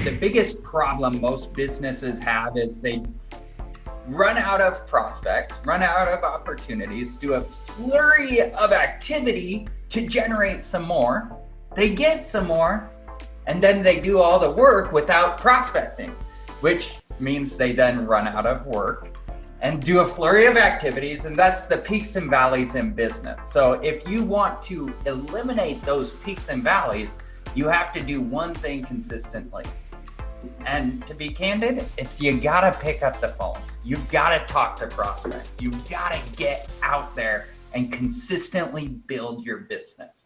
The biggest problem most businesses have is they run out of prospects, run out of opportunities, do a flurry of activity to generate some more. They get some more, and then they do all the work without prospecting, which means they then run out of work and do a flurry of activities, and that's the peaks and valleys in business. So if you want to eliminate those peaks and valleys, you have to do one thing consistently. And to be candid, it's you gotta pick up the phone. You've gotta talk to prospects. You've gotta get out there and consistently build your business.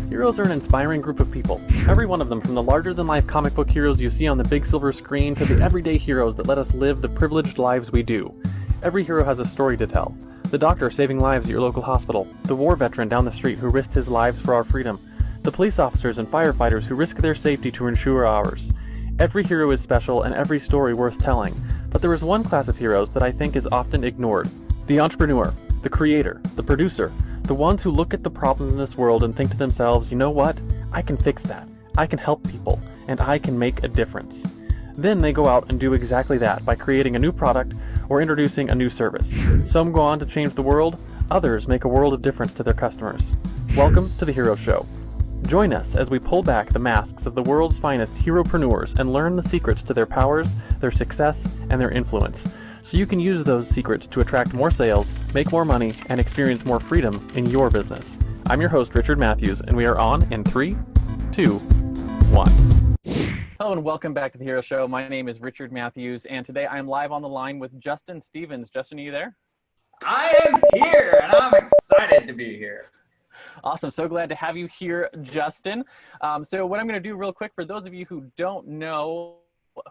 Heroes are an inspiring group of people. Every one of them, from the larger-than-life comic book heroes you see on the big silver screen to the everyday heroes that let us live the privileged lives we do. Every hero has a story to tell. The doctor saving lives at your local hospital, the war veteran down the street who risked his lives for our freedom, the police officers and firefighters who risk their safety to ensure ours. Every hero is special and every story worth telling, but there is one class of heroes that I think is often ignored. The entrepreneur, the creator, the producer, the ones who look at the problems in this world and think to themselves, you know what? I can fix that. I can help people, and I can make a difference. Then they go out and do exactly that by creating a new product or introducing a new service. Some go on to change the world, others make a world of difference to their customers. Welcome to The Hero Show. Join us as we pull back the masks of the world's finest heropreneurs and learn the secrets to their powers, their success, and their influence, so you can use those secrets to attract more sales, make more money, and experience more freedom in your business. I'm your host, Richard Matthews, and we are on in 3, 2, 1. Hello and welcome back to The Hero Show. My name is Richard Matthews, and today I am live on the line with Justin Stevens. Justin, are you there? I am here, and I'm excited to be here. Awesome. So glad to have you here, Justin. So what I'm going to do real quick, for those of you who don't know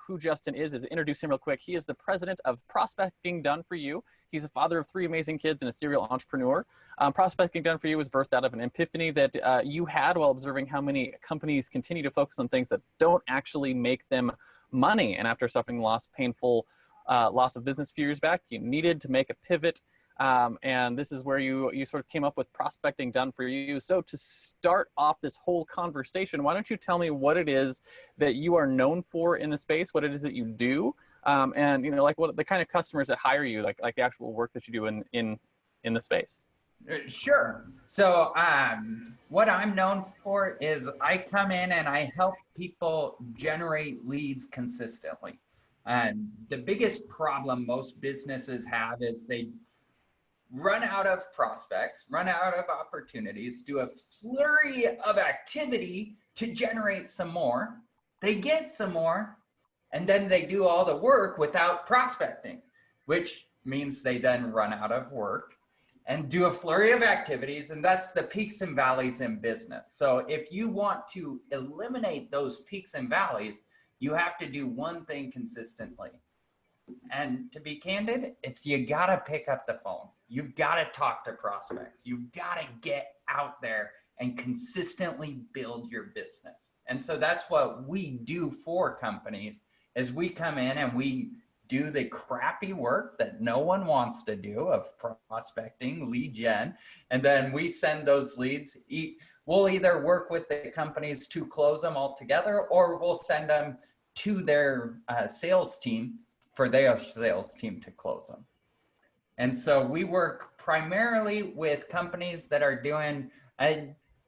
who Justin is introduce him real quick. He is the president of Prospecting Done For You. He's a father of 3 amazing kids and a serial entrepreneur. Prospecting Done For You was birthed out of an epiphany that you had while observing how many companies continue to focus on things that don't actually make them money. And after suffering painful loss of business a few years back, you needed to make a pivot. And this is where you sort of came up with Prospecting Done For You. So to start off this whole conversation, why don't you tell me what it is that you are known for in the space, what it is that you do, and like what the kind of customers that hire you, like the actual work that you do in the space. Sure. So what I'm known for is I come in and I help people generate leads consistently. And the biggest problem most businesses have is they run out of prospects, run out of opportunities, do a flurry of activity to generate some more. They get some more, and then they do all the work without prospecting, which means they then run out of work and do a flurry of activities, and that's the peaks and valleys in business. So if you want to eliminate those peaks and valleys, you have to do one thing consistently. And to be candid, it's you gotta pick up the phone. You've gotta talk to prospects. You've gotta get out there and consistently build your business. And so that's what we do for companies, is we come in and we do the crappy work that no one wants to do of prospecting, lead gen, and then we send those leads. We'll either work with the companies to close them all together, or we'll send them to their sales team for their sales team to close them. And so we work primarily with companies that are doing,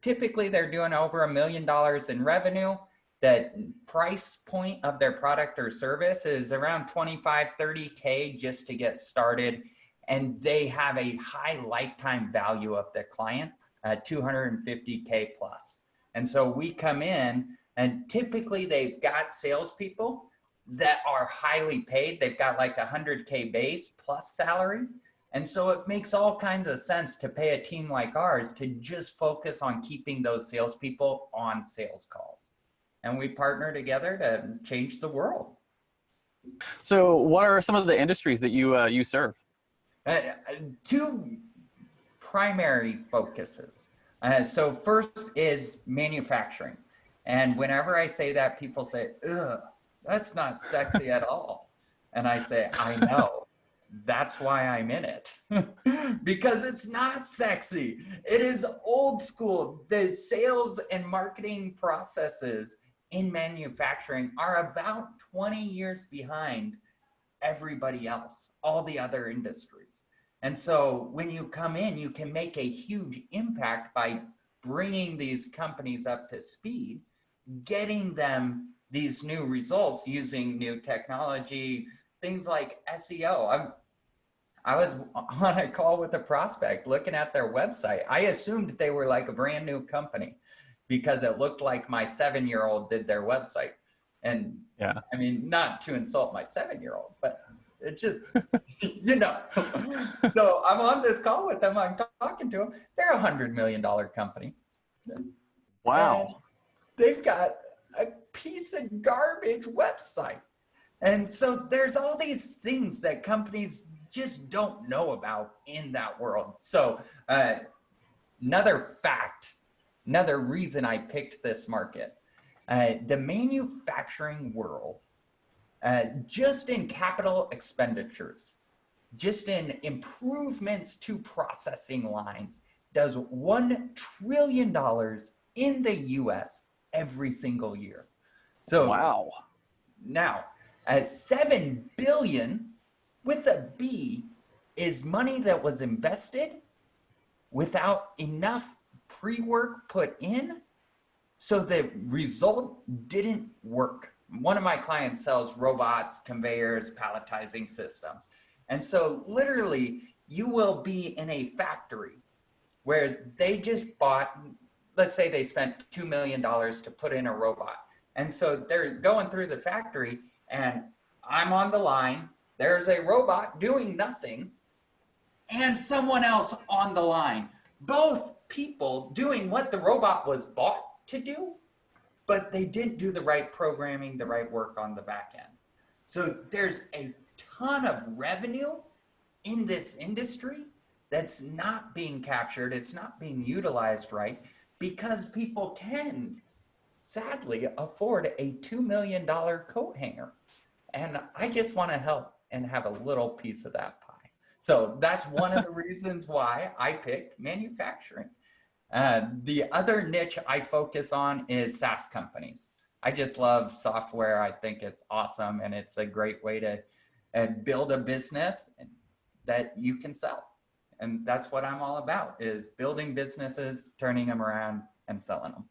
typically they're doing over $1 million in revenue. That price point of their product or service is around 25, 30K just to get started. And they have a high lifetime value of their client, 250K plus. And so we come in and typically they've got salespeople that are highly paid. They've got like 100K base plus salary. And so it makes all kinds of sense to pay a team like ours to just focus on keeping those salespeople on sales calls. And we partner together to change the world. So what are some of the industries that you serve? 2 primary focuses. So first is manufacturing. And whenever I say that, people say, ugh, that's not sexy at all. And I say, I know, that's why I'm in it. Because it's not sexy. It is old school. The sales and marketing processes in manufacturing are about 20 years behind everybody else, all the other industries. And so when you come in, you can make a huge impact by bringing these companies up to speed, getting them these new results using new technology, things like SEO. I was on a call with a prospect looking at their website. I assumed they were like a brand new company because it looked like my 7-year-old did their website. And Yeah. I mean, not to insult my 7-year-old, but it just, you know. So I'm on this call with them. I'm talking to them. They're $100 million company. Wow. And they've got a piece of garbage website. And so there's all these things that companies just don't know about in that world. So another fact, another reason I picked this market, the manufacturing world, just in capital expenditures, just in improvements to processing lines, does $1 trillion in the US every single year. So wow. Now, 7 billion with a B is money that was invested without enough pre-work put in, so the result didn't work. One of my clients sells robots, conveyors, palletizing systems. And so literally you will be in a factory where they just bought, let's say they spent $2 million to put in a robot. And so they're going through the factory and I'm on the line, there's a robot doing nothing and someone else on the line. Both people doing what the robot was bought to do, but they didn't do the right programming, the right work on the back end. So there's a ton of revenue in this industry that's not being captured, it's not being utilized right, because people can sadly afford a $2 million coat hanger. And I just want to help and have a little piece of that pie. So that's one of the reasons why I picked manufacturing. The other niche I focus on is SaaS companies. I just love software. I think it's awesome. And it's a great way to build a business that you can sell. And that's what I'm all about, is building businesses, turning them around and selling them.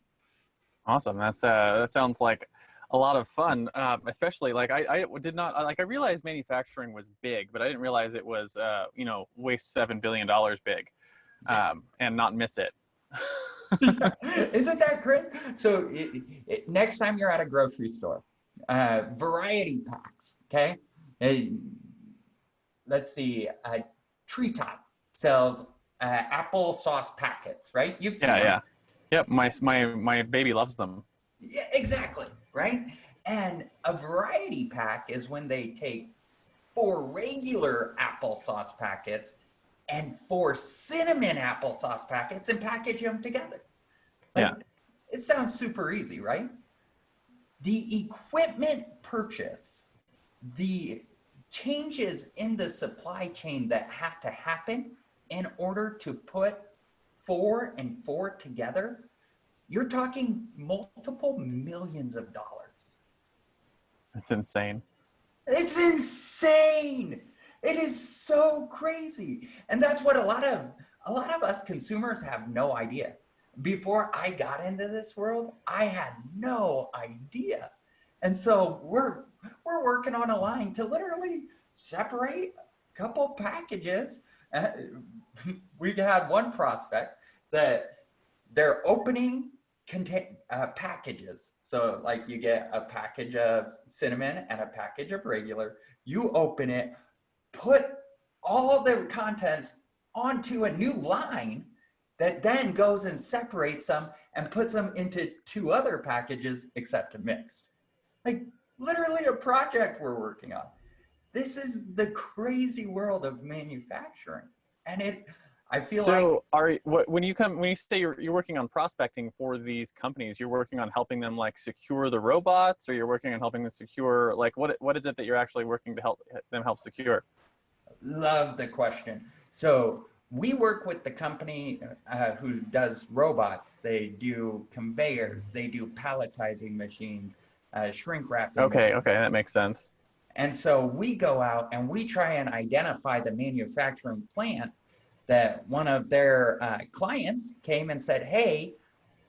Awesome. That sounds like a lot of fun, especially like I did not, like, I realized manufacturing was big, but I didn't realize it was, you know, waste $7 billion big, and not miss it. Isn't that great? So next time you're at a grocery store, variety packs, okay? Let's see, Treetop sells applesauce packets, right? You've seen them. Yeah. Yep, my baby loves them. Yeah, exactly, right? And a variety pack is when they take 4 regular applesauce packets and 4 cinnamon applesauce packets and package them together. Like, Yeah. It sounds super easy, right? The equipment purchase, the changes in the supply chain that have to happen in order to put 4 and 4 together, you're talking multiple millions of dollars. That's insane. It's insane. It is so crazy. And that's what a lot of us consumers have no idea. Before I got into this world, I had no idea. And so we're working on a line to literally separate a couple packages. We had one prospect that they're opening packages. So like you get a package of cinnamon and a package of regular, you open it, put all the contents onto a new line that then goes and separates them and puts them into 2 other packages, except mixed. Like literally a project we're working on. This is the crazy world of manufacturing. And I feel like. When you say you're working on prospecting for these companies, you're working on helping them like secure the robots, or you're working on helping them secure, like, what is it that you're actually working to help them secure? Love the question. So we work with the company who does robots. They do conveyors, they do palletizing machines, shrink wrapping Okay, machines. okay, that makes sense. And so we go out and we try and identify the manufacturing plant that one of their clients came and said, hey,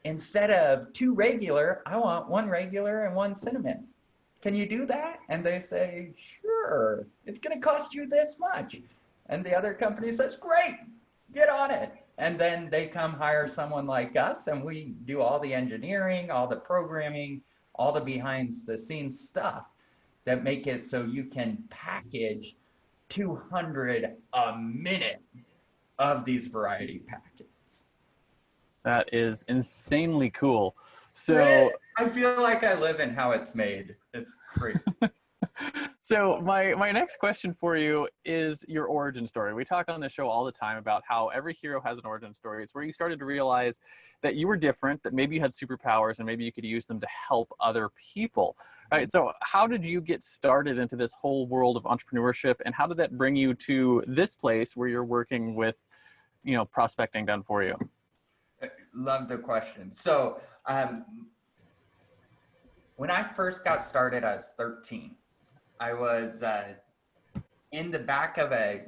instead of 2 regular, I want 1 regular and 1 cinnamon. Can you do that? And they say, sure, it's going to cost you this much. And the other company says, great, get on it. And then they come hire someone like us, and we do all the engineering, all the programming, all the behind the scenes stuff that make it so you can package 200 a minute of these variety packets. That is insanely cool. So I feel like I live in how it's made. It's crazy. So my next question for you is your origin story. We talk on the show all the time about how every hero has an origin story. It's where you started to realize that you were different, that maybe you had superpowers, and maybe you could use them to help other people. Right? So how did you get started into this whole world of entrepreneurship, and how did that bring you to this place where you're working with, you know, prospecting done for you? Love the question. So when I first got started, I was 13. I was in the back of a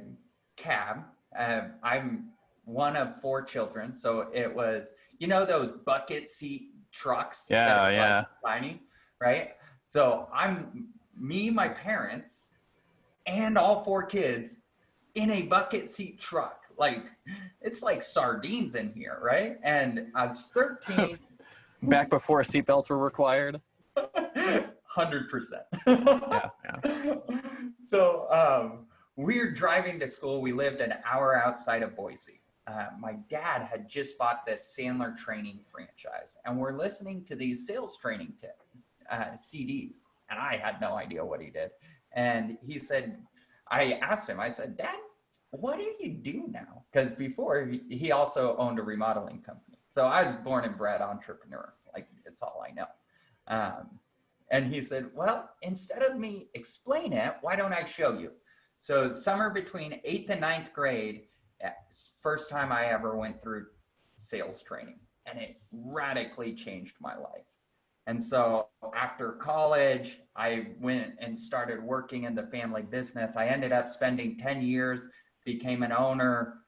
cab. I'm one of 4 children, so it was, you know, those bucket seat trucks. Yeah, yeah. Tiny, right? So I'm me, my parents, and all 4 kids in a bucket seat truck. Like, it's like sardines in here, right? And I was 13. Back before seatbelts were required. 100%. Yeah. So we're driving to school. We lived an hour outside of Boise. My dad had just bought this Sandler training franchise, and we're listening to these sales training CDs, and I had no idea what he did. And he said, I asked him, I said, Dad, what do you do now? Because before, he also owned a remodeling company. So I was born and bred entrepreneur. Like, it's all I know. And he said, well, instead of me explain it, why don't I show you? So summer between 8th and 9th grade, first time I ever went through sales training, and it radically changed my life. And so after college, I went and started working in the family business. I ended up spending 10 years, became an owner.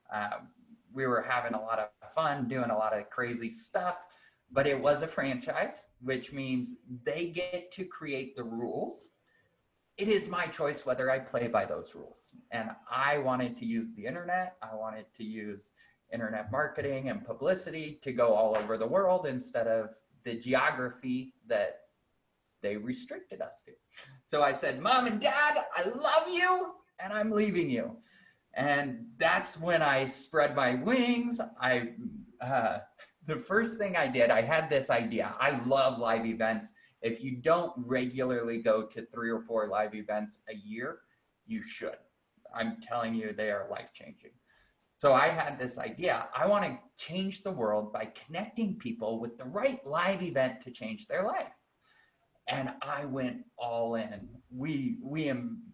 We were having a lot of fun, doing a lot of crazy stuff. But it was a franchise, which means they get to create the rules. It is my choice whether I play by those rules. And I wanted to use the internet. I wanted to use internet marketing and publicity to go all over the world instead of the geography that they restricted us to. So I said, Mom and Dad, I love you, and I'm leaving you. And that's when I spread my wings. The first thing I did, I had this idea. I love live events. If you don't regularly go to 3 or 4 live events a year, you should. I'm telling you, they are life-changing. So I had this idea. I want to change the world by connecting people with the right live event to change their life. And I went all in. We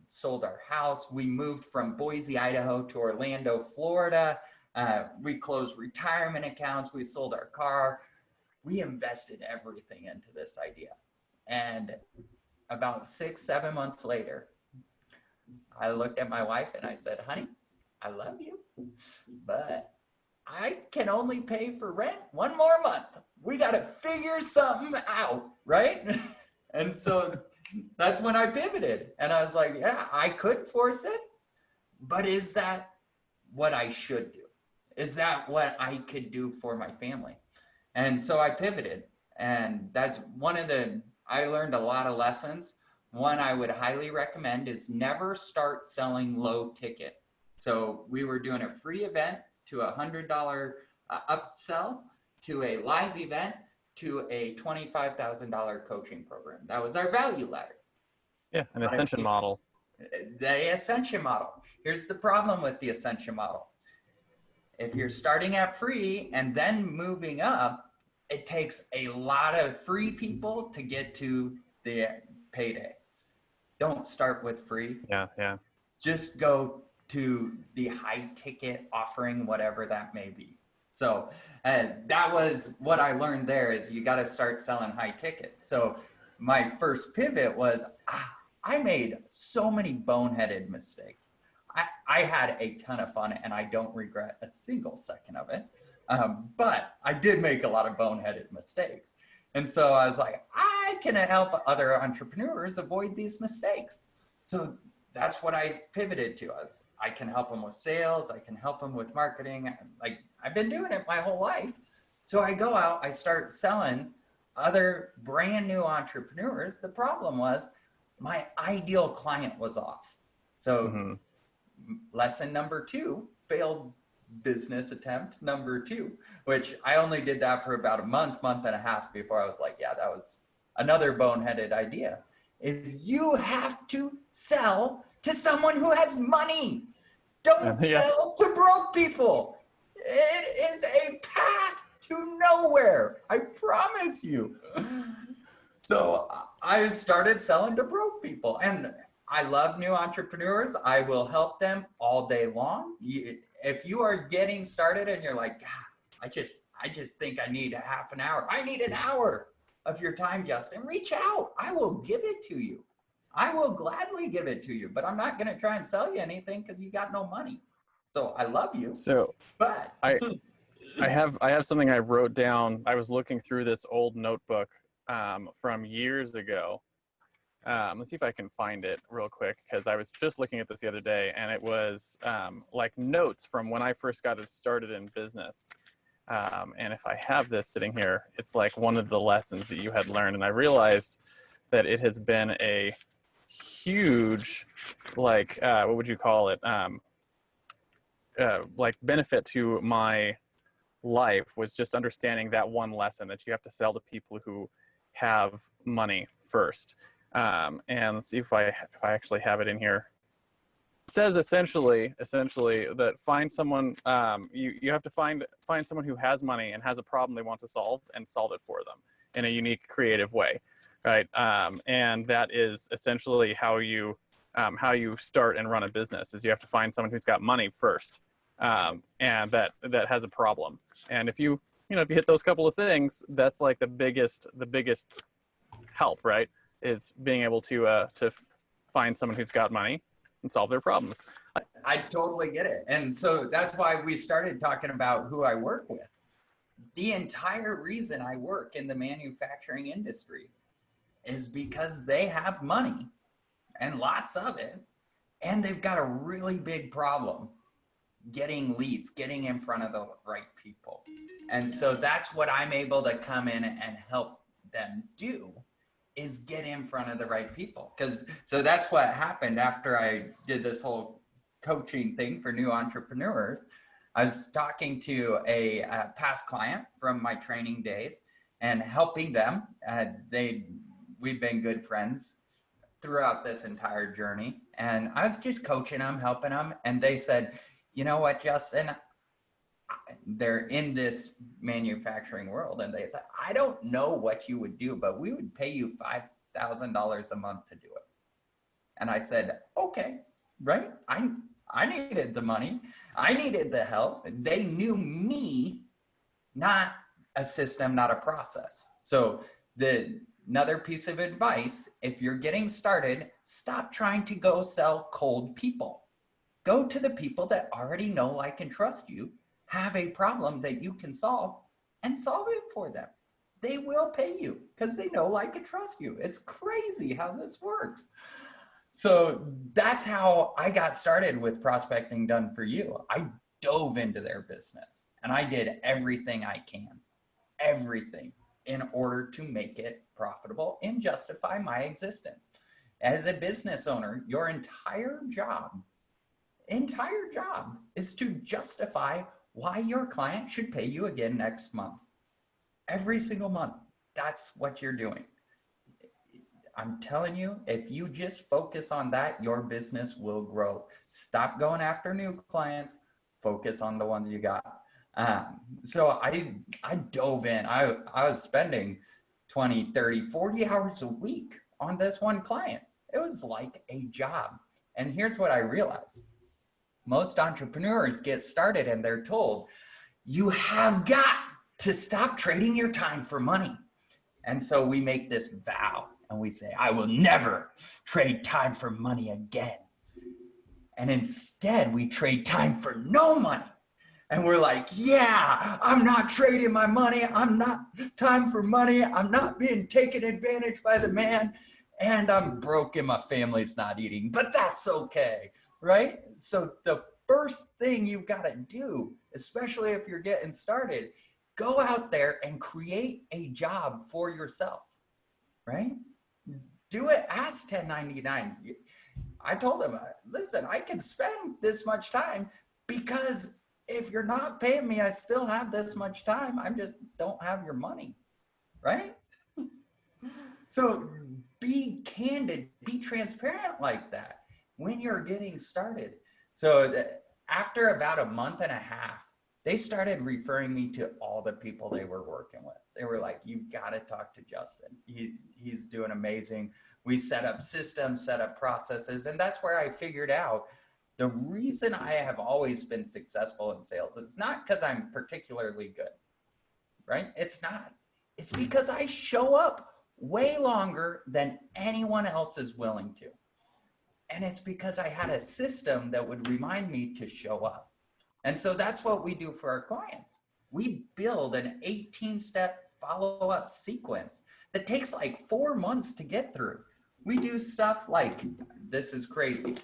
sold our house. We moved from Boise, Idaho to Orlando, Florida. We closed retirement accounts. We sold our car. We invested everything into this idea. And about 6-7 months later, I looked at my wife and I said, honey, I love you, but I can only pay for rent 1 more month. We got to figure something out, right? And so that's when I pivoted. And I was like, yeah, I could force it, but is that what I should do? Is that what I could do for my family? And so I pivoted. And that's I learned a lot of lessons. One I would highly recommend is never start selling low ticket. So we were doing a free event to a $100 upsell to a live event to a $25,000 coaching program. That was our value ladder. Yeah, an Ascension model. The Ascension model. Here's the problem with the Ascension model. If you're starting at free and then moving up, it takes a lot of free people to get to the payday. Don't start with free. Yeah. Just go to the high ticket offering, whatever that may be. So that was what I learned there, is you got to start selling high ticket. So my first pivot was, I made so many boneheaded mistakes. I had a ton of fun and I don't regret a single second of it. But I did make a lot of boneheaded mistakes. And so I was like, I can help other entrepreneurs avoid these mistakes. So that's what I pivoted to. I can help them with sales. I can help them with marketing. Like, I've been doing it my whole life. So I go out, I start selling other brand new entrepreneurs. The problem was my ideal client was off. So lesson number 2, failed business attempt number 2, which I only did that for about a month and a half before I was like, yeah, that was another boneheaded idea, is you have to sell to someone who has money. Don't sell to broke people. It is a path to nowhere. I promise you. So I started selling to broke people, and I love new entrepreneurs. I will help them all day long. If you are getting started and you're like, God, I just think I need a half an hour. I need an hour of your time, Justin. Reach out. I will give it to you. I will gladly give it to you, but I'm not going to try and sell you anything because you got no money. So I love you. So but I have something I wrote down. I was looking through this old notebook from years ago. Let's see if I can find it real quick, because I was just looking at this the other day, and it was like notes from when I first got started in business. And if I have this sitting here, it's like one of the lessons that you had learned. And I realized that it has been a huge, like, what would you call it? Like benefit to my life was just understanding that one lesson, that you have to sell to people who have money first. And let's see if I actually have it in here. It says essentially that find someone, you have to find someone who has money and has a problem they want to solve, and solve it for them in a unique, creative way, right? And that is essentially how you start and run a business, is you have to find someone who's got money first, and that has a problem. And if you hit those couple of things, that's like the biggest help, right? Is being able to find someone who's got money and solve their problems. I totally get it. And so that's why we started talking about who I work with. The entire reason I work in the manufacturing industry is because they have money, and lots of it, and they've got a really big problem getting leads, getting in front of the right people. And so that's what I'm able to come in and help them do, is get in front of the right people. So that's what happened after I did this whole coaching thing for new entrepreneurs. I was talking to a past client from my training days and helping them. We've been good friends throughout this entire journey. And I was just coaching them, helping them. And they said, you know what, Justin, they're in this manufacturing world, and they said, I don't know what you would do, but we would pay you $5,000 a month to do it. And I said, okay, right? I needed the money. I needed the help. They knew me, not a system, not a process. So another piece of advice, if you're getting started, stop trying to go sell cold people. Go to the people that already know, like, and trust you, have a problem that you can solve, and solve it for them. They will pay you because they know, like, and trust you. It's crazy how this works. So that's how I got started with Prospecting Done For You. I dove into their business, and I did everything I can, everything, in order to make it profitable and justify my existence. As a business owner, your entire job is to justify why your client should pay you again next month. Every single month, that's what you're doing. I'm telling you, if you just focus on that, your business will grow. Stop going after new clients, focus on the ones you got. So I dove in. I was spending 20, 30, 40 hours a week on this one client. It was like a job. And here's what I realized. most entrepreneurs get started and they're told, you have got to stop trading your time for money. And so we make this vow and we say, I will never trade time for money again. And instead we trade time for no money. And we're like, yeah, I'm not trading my money. I'm not time for money. I'm not being taken advantage by the man. And I'm broke and my family's not eating, but that's okay, right? So the first thing you've got to do, especially if you're getting started, go out there and create a job for yourself, right? Do it as 1099. I told him, listen, I can spend this much time because if you're not paying me, I still have this much time. I just don't have your money, right? So be candid, be transparent like that when you're getting started. So after about a month and a half, they started referring me to all the people they were working with. They were like, you've got to talk to Justin. He's doing amazing. We set up systems, set up processes. And that's where I figured out the reason I have always been successful in sales. It's not because I'm particularly good, right? It's not. It's because I show up way longer than anyone else is willing to. And it's because I had a system that would remind me to show up. And so that's what we do for our clients. We build an 18-step follow-up sequence that takes like 4 months to get through. We do stuff like, this is crazy.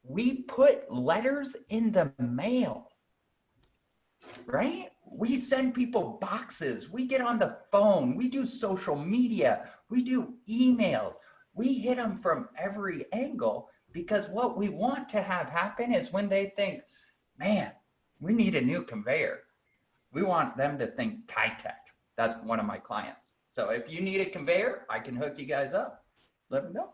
We put letters in the mail, right? We send people boxes. We get on the phone. We do social media. We do emails. We hit them from every angle because what we want to have happen is when they think, man, we need a new conveyor, we want them to think Kitech. That's one of my clients. So if you need a conveyor, I can hook you guys up. Let me know.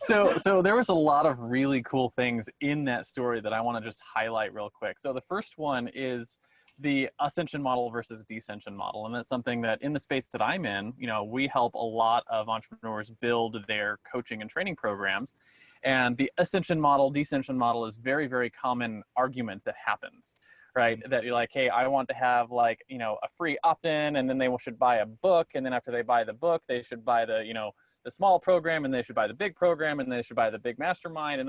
So there was a lot of really cool things in that story that I want to just highlight real quick. So the first one is the Ascension model versus Dissension model. And that's something that in the space that I'm in, you know, we help a lot of entrepreneurs build their coaching and training programs. And the Ascension model, Dissension model is very, very common argument that happens, right? That you're like, hey, I want to have like, you know, a free opt-in, and then they should buy a book. And then after they buy the book, they should buy the, you know, the small program, and they should buy the big program, and they should buy the big mastermind.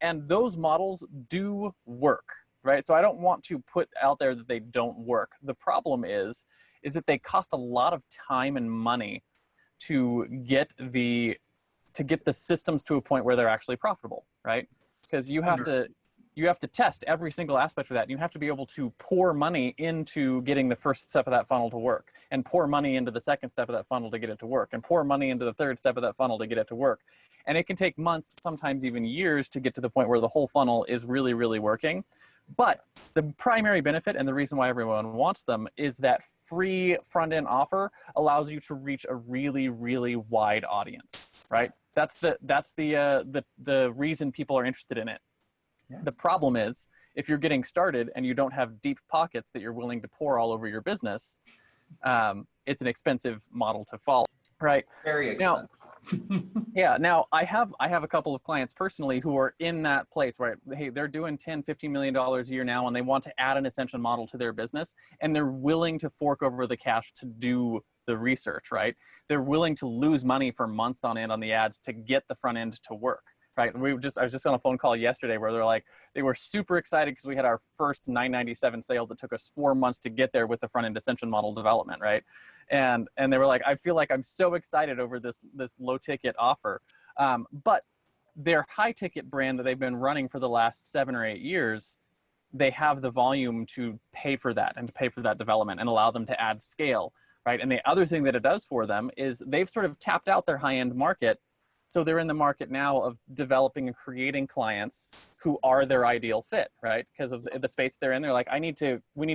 And those models do work, right? So I don't want to put out there that they don't work. The problem is that they cost a lot of time and money to get the systems to a point where they're actually profitable, right? Because you have to test every single aspect of that. You have to be able to pour money into getting the first step of that funnel to work, and pour money into the second step of that funnel to get it to work, and pour money into the third step of that funnel to get it to work. And it can take months, sometimes even years, to get to the point where the whole funnel is really, really working. But the primary benefit and the reason why everyone wants them is that free front-end offer allows you to reach a really, really wide audience, right? That's the reason people are interested in it. Yeah. The problem is, if you're getting started and you don't have deep pockets that you're willing to pour all over your business, it's an expensive model to follow, right? Very expensive. Yeah. Now I have a couple of clients personally who are in that place where, hey, they're doing $10-15 million a year now, and they want to add an Ascension model to their business, and they're willing to fork over the cash to do the research, right? They're willing to lose money for months on end on the ads to get the front end to work. Right. I was just on a phone call yesterday where they were super excited because we had our first $997 sale that took us 4 months to get there with the front end Dissension model development. Right. And they were like, I feel like I'm so excited over this low ticket offer. But their high ticket brand that they've been running for the last 7 or 8 years, they have the volume to pay for that and to pay for that development and allow them to add scale. Right. And the other thing that it does for them is they've sort of tapped out their high end market. So they're in the market now of developing and creating clients who are their ideal fit, right? Because of the space they're in. They're like, we need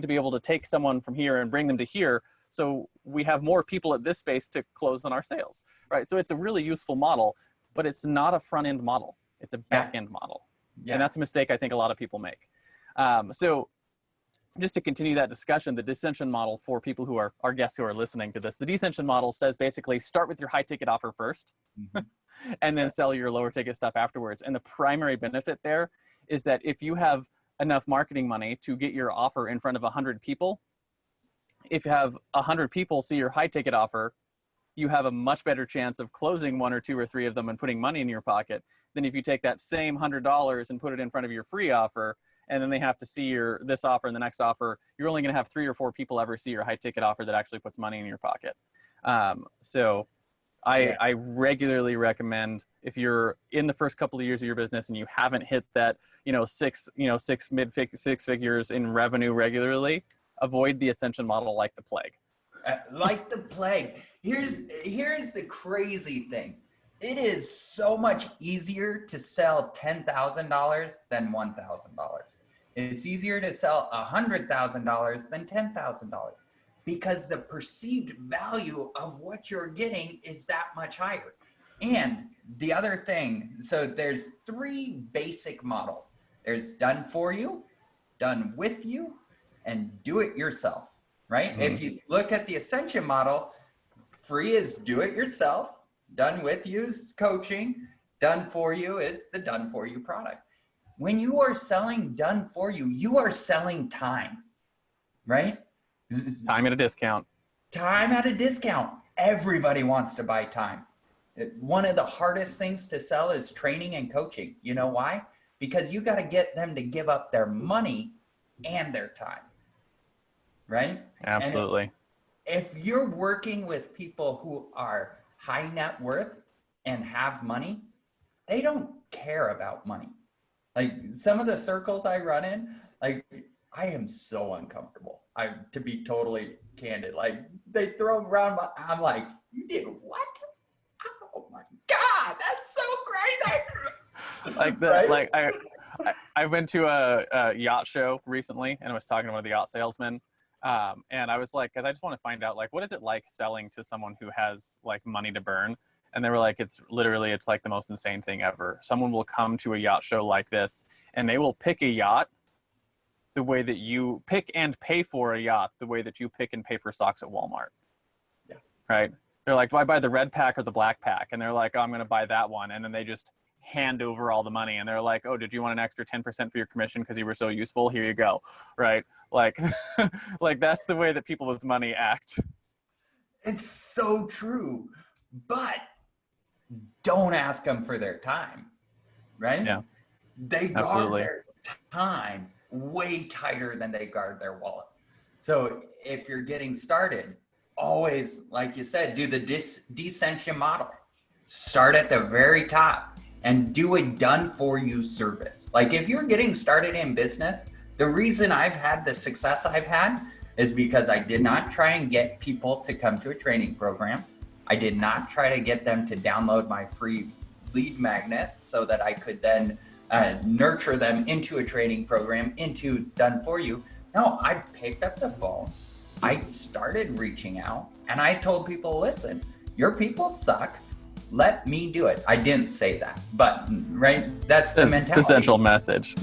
to be able to take someone from here and bring them to here, so we have more people at this space to close on our sales, right? So it's a really useful model, but it's not a front end model. It's a back end model. Yeah. And that's a mistake I think a lot of people make. So just to continue that discussion, the Dissension model for people who are our guests who are listening to this, the Dissension model says basically start with your high ticket offer first. Mm-hmm. and then sell your lower ticket stuff afterwards. And the primary benefit there is that if you have enough marketing money to get your offer in front of 100 people, if you have 100 people see your high ticket offer, you have a much better chance of closing 1 or 2 or 3 of them and putting money in your pocket than if you take that same $100 and put it in front of your free offer, and then they have to see this offer and the next offer. You're only going to have 3 or 4 people ever see your high ticket offer that actually puts money in your pocket. I regularly recommend, if you're in the first couple of years of your business and you haven't hit that, six figures in revenue regularly, avoid the Ascension model like the plague. Like the plague. Here's the crazy thing. It is so much easier to sell $10,000 than $1,000. It's easier to sell $100,000 than $10,000 because the perceived value of what you're getting is that much higher. And the other thing, so there's 3 basic models. There's done for you, done with you, and do it yourself, right? Mm-hmm. If you look at the Ascension model, free is do it yourself, done with you is coaching, done for you is the done for you product. When you are selling done for you, you are selling time, right? Time at a discount. Time at a discount. Everybody wants to buy time. One of the hardest things to sell is training and coaching. You know why? Because you got to get them to give up their money and their time, right? Absolutely. If you're working with people who are high net worth and have money, they don't care about money. Like some of the circles I run in, like I am so uncomfortable. To be totally candid, like they throw around, I'm like, you did what? Oh my God, that's so crazy. Right? I went to a yacht show recently and I was talking to one of the yacht salesmen. And I was like, cause I just want to find out, like, what is it like selling to someone who has like money to burn? And they were like, it's like the most insane thing ever. Someone will come to a yacht show like this and they will pick a yacht the way that you pick and pay for a yacht, the way that you pick and pay for socks at Walmart. Yeah. Right. They're like, do I buy the red pack or the black pack? And they're like, oh, I'm going to buy that one. And then they just hand over all the money. And they're like, oh, did you want an extra 10% for your commission because you were so useful? Here you go. Right. Like, like that's the way that people with money act. It's so true, but don't ask them for their time. Right. Yeah. They guard their time way tighter than they guard their wallet. So if you're getting started, always, like you said, do the Dissension model. Start at the very top and do a done for you service. Like if you're getting started in business, the reason I've had the success I've had is because I did not try and get people to come to a training program. I did not try to get them to download my free lead magnet so that I could then nurture them into a training program, into done for you. No, I picked up the phone. I started reaching out and I told people, listen, your people suck. Let me do it. I didn't say that, but right. That's the mentality. It's essential message.